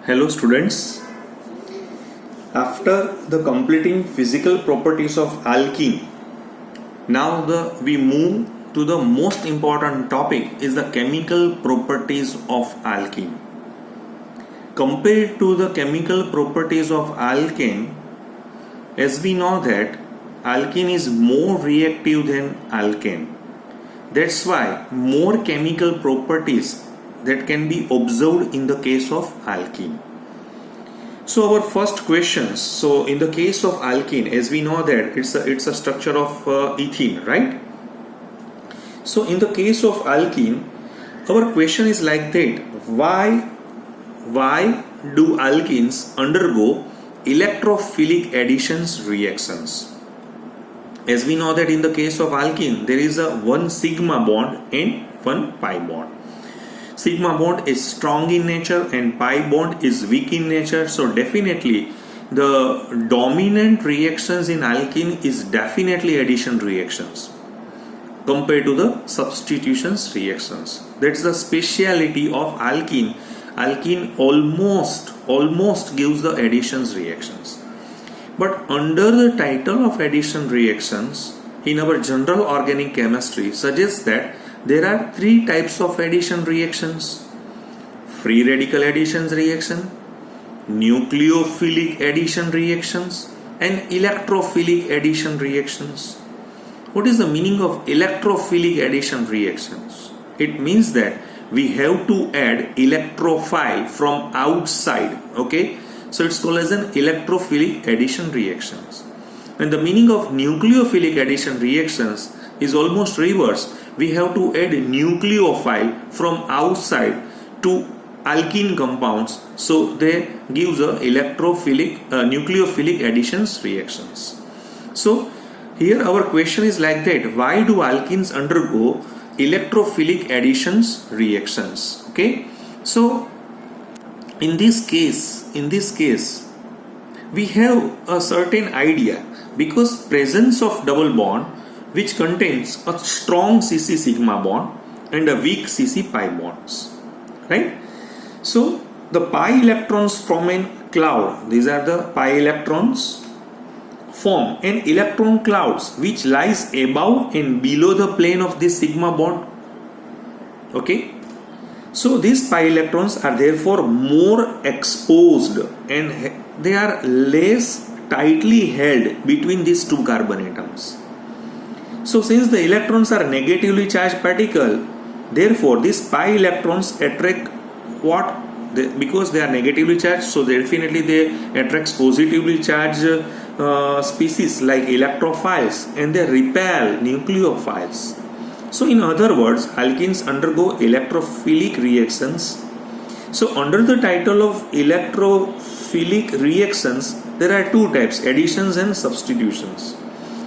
Hello students. After the completing physical properties of alkene, now we move to the most important topic is the chemical properties of alkene. Compared to the chemical properties of alkane, as we know that alkene is more reactive than alkane. That's why more chemical properties that can be observed in the case of alkene. So our first questions. So in the case of alkene, as we know that it's a structure of ethene, right? So in the case of alkene, our question is like that: why do alkenes undergo electrophilic additions reactions? As we know that in the case of alkene, there is a one sigma bond and one pi bond. Sigma bond is strong in nature and pi bond is weak in nature. So definitely the dominant reactions in alkene is definitely addition reactions compared to the substitutions reactions. That's the speciality of alkene. Alkene almost gives the additions reactions. But under the title of addition reactions, in our general organic chemistry suggests that there are three types of addition reactions: free radical additions reaction, nucleophilic addition reactions, and electrophilic addition reactions. What is the meaning of electrophilic addition reactions? It means that we have to add electrophile from outside, okay? So it's called as an electrophilic addition reactions. And the meaning of nucleophilic addition reactions is almost reverse. We have to add nucleophile from outside to alkene compounds, so they gives a nucleophilic additions reactions. So here our question is like that: why do alkenes undergo electrophilic additions reactions? Okay, so in this case we have a certain idea, because presence of double bond which contains a strong Cc sigma bond and a weak Cc pi bonds, right? So the pi electrons from a cloud, these are the pi electrons, form an electron clouds which lies above and below the plane of this sigma bond, okay? So these pi electrons are therefore more exposed and they are less tightly held between these two carbon atoms. So since the electrons are negatively charged particle, therefore these pi electrons attract what? Because they are negatively charged, so definitely they attract positively charged species like electrophiles, and they repel nucleophiles. So in other words, alkenes undergo electrophilic reactions. So under the title of electrophilic reactions, there are two types: additions and substitutions.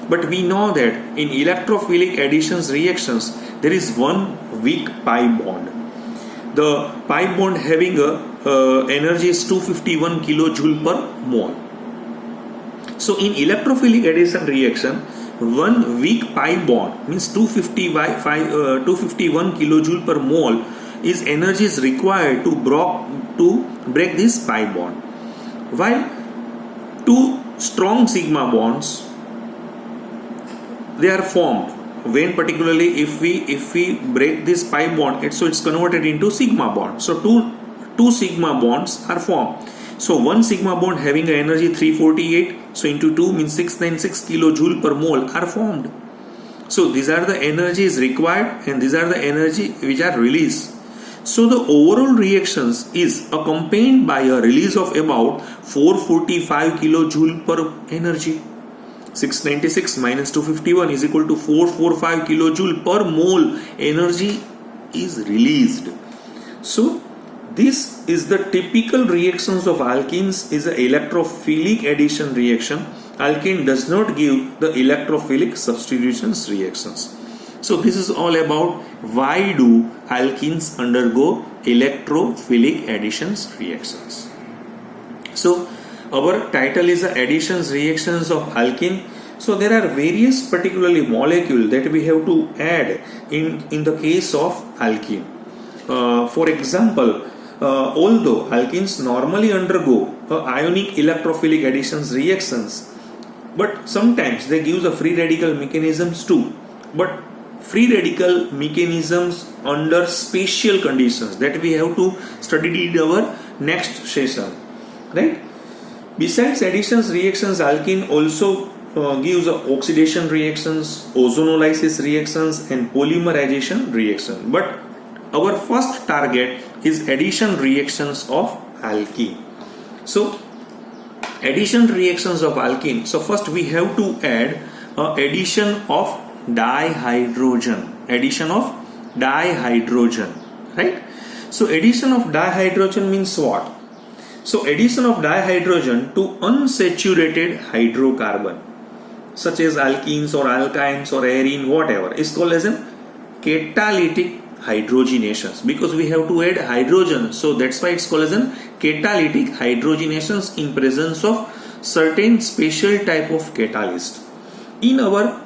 But we know that in electrophilic additions reactions, there is one weak pi bond. The pi bond having a energy is 251 kilojoule per mole. So in electrophilic addition reaction, one weak pi bond means 251 kilojoule per mole is energy is required to break this pi bond, while two strong sigma bonds, they are formed when, particularly if we break this pi bond, so it's converted into sigma bond. So two sigma bonds are formed. So one sigma bond having an energy 348, so into 2 means 696 kilojoule per mole are formed. So these are the energies required and these are the energy which are released. So the overall reactions is accompanied by a release of about 445 kilojoule per energy. 696 minus 251 is equal to 445 kilojoule per mole energy is released. So this is the typical reactions of alkenes is an electrophilic addition reaction. Alkene does not give the electrophilic substitutions reactions. So this is all about why do alkenes undergo electrophilic additions reactions. So our title is additions reactions of alkene. So there are various particularly molecules that we have to add in the case of alkene. For example, although alkenes normally undergo ionic electrophilic additions reactions, but sometimes they give the free radical mechanisms too. But free radical mechanisms under special conditions that we have to study in our next session, right? Besides additions reactions, alkene also gives oxidation reactions, ozonolysis reactions, and polymerization reaction. But our first target is addition reactions of alkene. So addition reactions of alkene. So first we have to add addition of dihydrogen. Addition of dihydrogen, right? So addition of dihydrogen means what? So addition of dihydrogen to unsaturated hydrocarbon, such as alkenes or alkynes or arene, whatever, is called as a catalytic hydrogenations, because we have to add hydrogen. So that's why it's called as a catalytic hydrogenations in presence of certain special type of catalyst. In our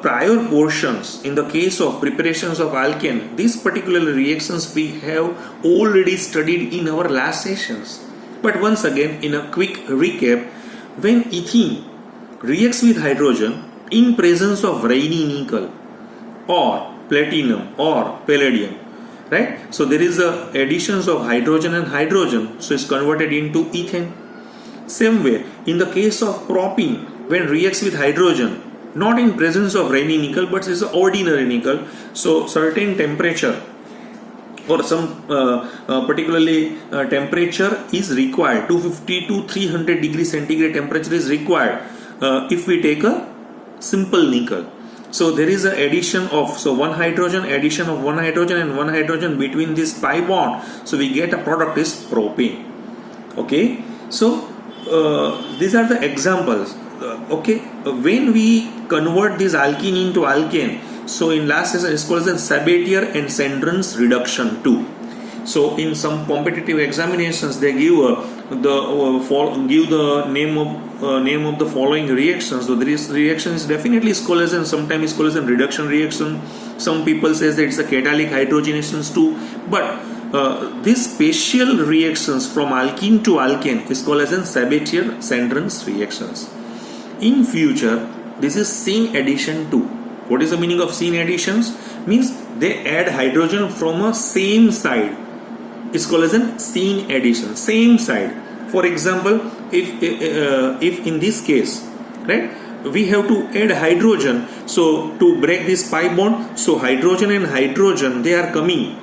prior portions, in the case of preparations of alkane, these particular reactions we have already studied in our last sessions. But once again, in a quick recap, when ethene reacts with hydrogen in presence of rainy nickel or platinum or palladium, right? So there is a additions of hydrogen and hydrogen, so it's converted into ethane. Same way, in the case of propene, when reacts with hydrogen, not in presence of rainy nickel, but it's ordinary nickel, so certain temperature or some particularly temperature is required, 250 to 300 degrees centigrade temperature is required if we take a simple nickel. So there is an addition of addition of one hydrogen and one hydrogen between this pi bond, so we get a product is propane. Okay, so these are the examples. Okay, when we convert this alkene into alkane, so in last session it's called as Sabatier and Sandron's reduction too. So in some competitive examinations they give the name of the following reactions. So this reaction is definitely called as, and sometimes it's called as a reduction reaction. Some people says that it's a catalytic hydrogenations too. But these special reactions from alkene to alkane is called as Sabatier-Sandron's reactions. In future, this is syn addition too. What is the meaning of syn additions? Means they add hydrogen from a same side. It's called as a syn addition. Same side. For example, if in this case, right, we have to add hydrogen. So to break this pi bond, so hydrogen and hydrogen they are coming.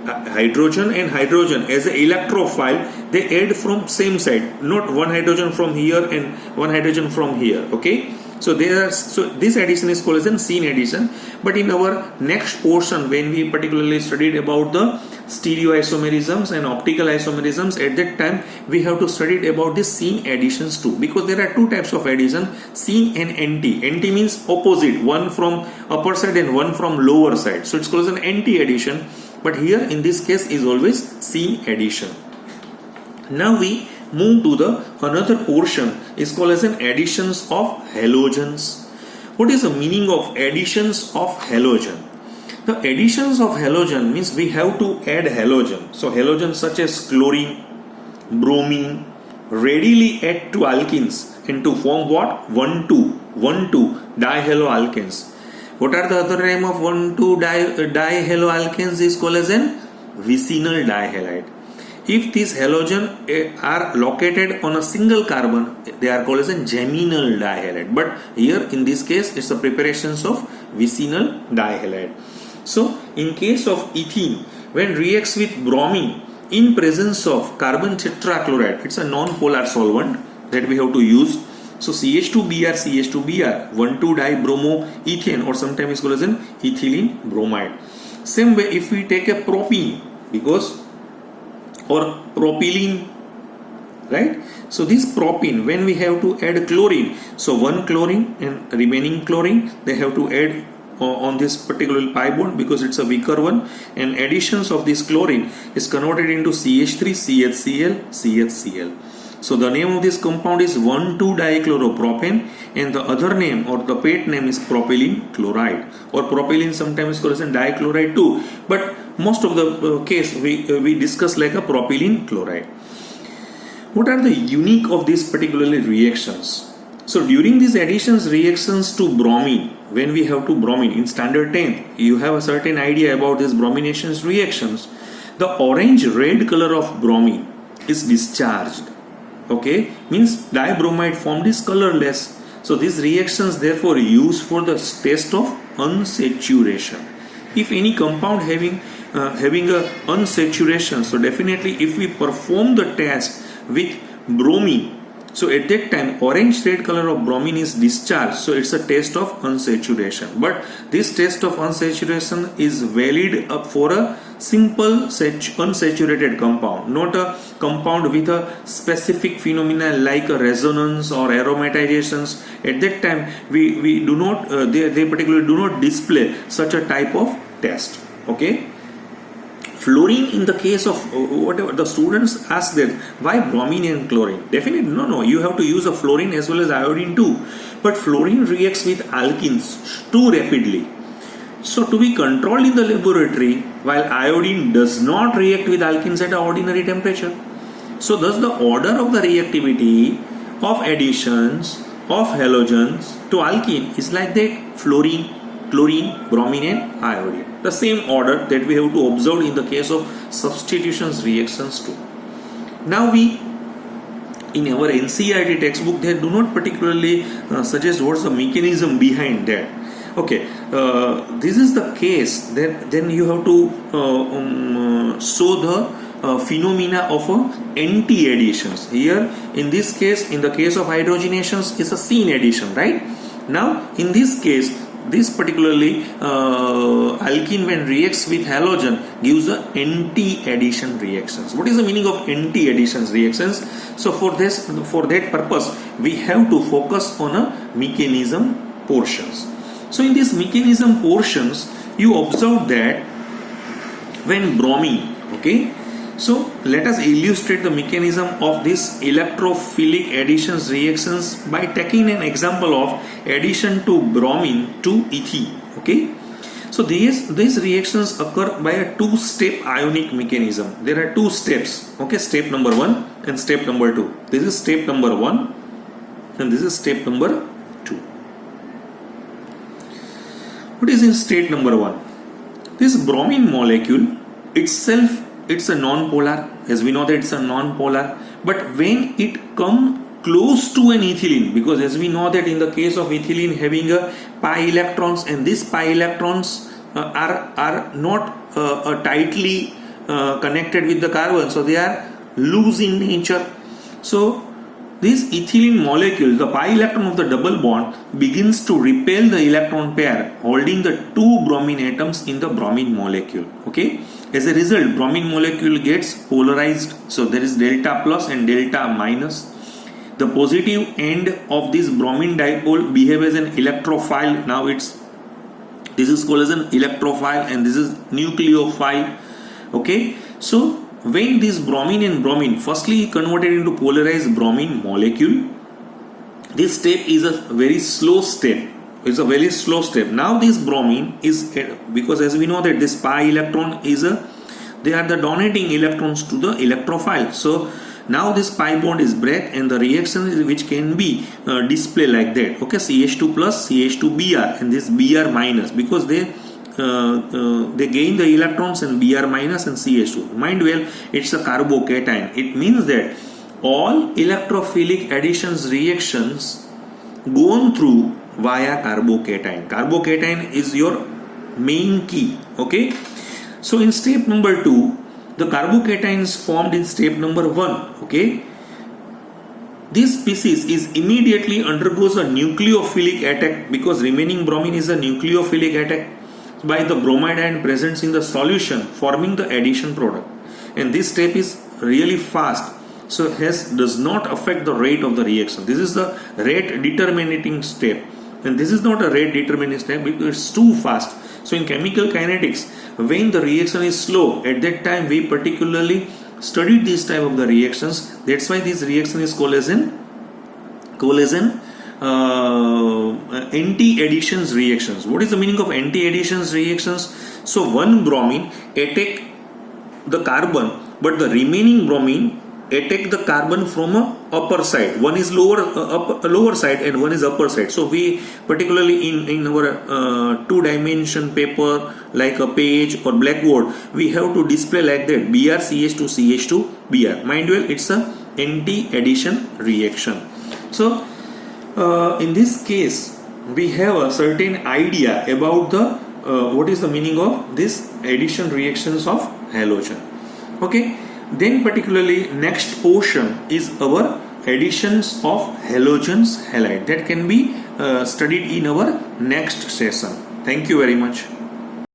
Hydrogen and hydrogen as an electrophile they add from same side, not one hydrogen from here and one hydrogen from here. Okay, so this addition is called as a syn addition. But in our next portion, when we particularly studied about the stereoisomerisms and optical isomerisms, at that time we have to study about the syn additions too, because there are two types of addition, syn and anti. Anti means opposite, one from upper side and one from lower side, so it's called as an anti addition. But here in this case is always syn addition. Now we move to the another portion is called as an additions of halogens. What is the meaning of additions of halogen? The additions of halogen means we have to add halogen. So halogens such as chlorine, bromine readily add to alkenes and to form what? 1,2-dihaloalkanes. What are the other name of 1,2-dihaloalkanes? Is called as an vicinal dihalide. If these halogen are located on a single carbon, they are called as a geminal dihalide. But here in this case, it's the preparations of vicinal dihalide. So in case of ethene, when reacts with bromine in presence of carbon tetrachloride, it's a non-polar solvent that we have to use. So CH2Br, 1,2-dibromoethane, or sometimes it's called as an ethylene bromide. Same way, if we take a propene, or propylene, right? So this propene, when we have to add chlorine, so one chlorine and remaining chlorine, they have to add on this particular pi bond because it's a weaker one, and additions of this chlorine is converted into CH3, CHCl, CHCl. So the name of this compound is 1,2-dichloropropane, and the other name or the PET name is propylene chloride, or propylene sometimes called as dichloride too, but most of the case we discuss like a propylene chloride. What are the unique of these particularly reactions? So during these additions reactions to bromine, when we have to bromine in standard 10, you have a certain idea about these brominations reactions. The orange red color of bromine is discharged. Okay, means dibromide formed is colorless. So these reactions therefore used for the test of unsaturation. If any compound having a unsaturation, so definitely if we perform the test with bromine, so at that time orange red color of bromine is discharged, so it's a test of unsaturation. But this test of unsaturation is valid for a simple unsaturated compound, not a compound with a specific phenomena like a resonance or aromatizations. At that time we do not they particularly do not display such a type of test. Okay. Fluorine, in the case of whatever the students ask that why bromine and chlorine, definitely no, you have to use a fluorine as well as iodine too, but fluorine reacts with alkenes too rapidly, so to be controlled in the laboratory, while iodine does not react with alkenes at an ordinary temperature. So thus the order of the reactivity of additions of halogens to alkene is like that: fluorine, chlorine, bromine and iodine. The same order that we have to observe in the case of substitutions reactions too. Now we, in our NCERT textbook, they do not particularly suggest what's the mechanism behind that. Okay, this is the case, then you have to show the phenomena of anti-additions. Here in this case, in the case of hydrogenations, is a syn addition, right? Now in this case, this particularly alkene when reacts with halogen gives a anti-addition reactions. What is the meaning of anti-additions reactions? So for that purpose we have to focus on a mechanism portions. So in these mechanism portions you observe that when bromine, okay, so let us illustrate the mechanism of this electrophilic additions reactions by taking an example of addition to bromine to ethene. Okay, so these reactions occur by a two-step ionic mechanism. There are two steps. Okay, step number 1 and step number 2. This is step number 1 and this is step number 2. What is in step number 1? This bromine molecule itself, it's a non-polar, as we know that it's a non-polar, but when it come close to an ethylene, because as we know that in the case of ethylene having a pi electrons, and these pi electrons are not tightly connected with the carbon, so they are loose in nature. So this ethylene molecule, the pi electron of the double bond begins to repel the electron pair holding the two bromine atoms in the bromine molecule. Okay, as a result bromine molecule gets polarized, so there is delta plus and delta minus. The positive end of this bromine dipole behave as an electrophile. Now this is called as an electrophile and this is nucleophile. Okay, so when this bromine and bromine firstly converted into polarized bromine molecule, this step is a very slow step. It's a very slow step. Now this bromine is, because as we know that this pi electron is they are the donating electrons to the electrophile. So now this pi bond is break and the reaction which can be displayed like that. Okay, CH2 plus CH2 Br and this Br minus, because they gain the electrons and Br minus and CH2. Mind well, it's a carbocation. It means that all electrophilic additions reactions gone through via carbocation. Carbocation is your main key. Okay, so in step number 2, the carbocations formed in step number 1. Okay, this species is immediately undergoes a nucleophilic attack, because remaining bromine is a nucleophilic attack by the bromide ion present in the solution, forming the addition product. And this step is really fast, so does not affect the rate of the reaction. This is the rate determining step, and this is not a rate determining step because it's too fast. So in chemical kinetics, when the reaction is slow, at that time we particularly studied this type of the reactions. That's why this reaction is called as an anti-additions reactions. What is the meaning of anti-additions reactions? So one bromine attack the carbon, but the remaining bromine attack the carbon from a upper side. One is lower side and one is upper side. So we particularly in our 2-dimension paper like a page or blackboard, we have to display like that BrCH2 CH2 Br. Mind you, it's a anti-addition reaction. So in this case we have a certain idea about the what is the meaning of this addition reactions of halogen. Okay, then particularly next portion is our additions of halogens halide, that can be studied in our next session. Thank you very much.